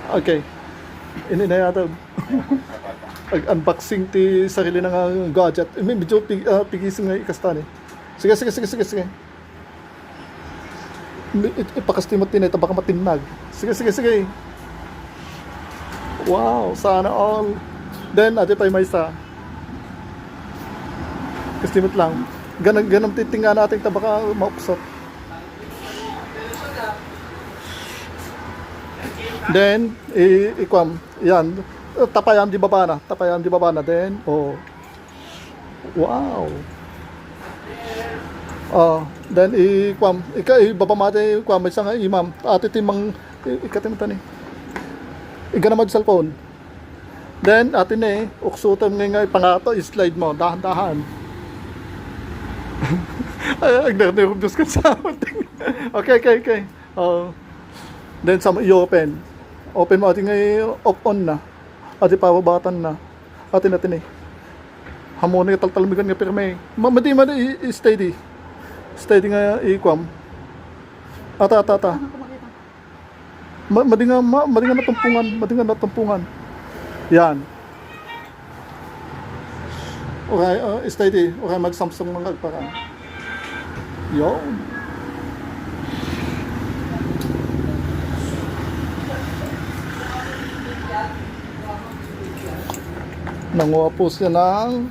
Okay. Ini na yata. Unboxing ti sarili ng gadget. Medyo pigising nga ikastan eh. Sige. Ipakasti mo tinita baka matinag. Sige. Wow, sana all. Then, ate pa may isa. Kastimot lang. Ganang titinga natin ta baka maupsot. Then, ikwam, yan. Tapayan di baba na. Then, oh. Wow. Then, ikwam, ibaba mati, ikwam, may isang imam. Ate timang, ikatimata ni. Iga naman cellphone. Then, atin uksutan nga pangato, slide mo, dahan-dahan. Ay, nervous ka sa atin. Okay. Then, i-open. Open mo, atin nga off-on na. Atin pababatan na. Atin Hamon nga taltalmigan nga pirme. Madi steady. Steady nga ikwam. Ata. Madi nga natumpungan. Yan. Okay, steady. Okay, mag-Samsung mga agparan. Yun. Nanguha po siya ng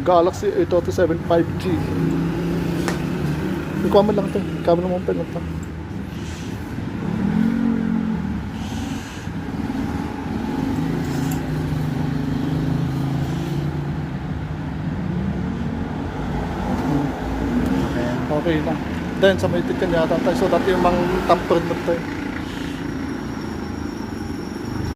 Galaxy A27 5G. Ikaw man lang ito. Ikaw man lang pen ito. Okay na. Then sa may tikan yata tayo. So dati yung mga tampered na tayo.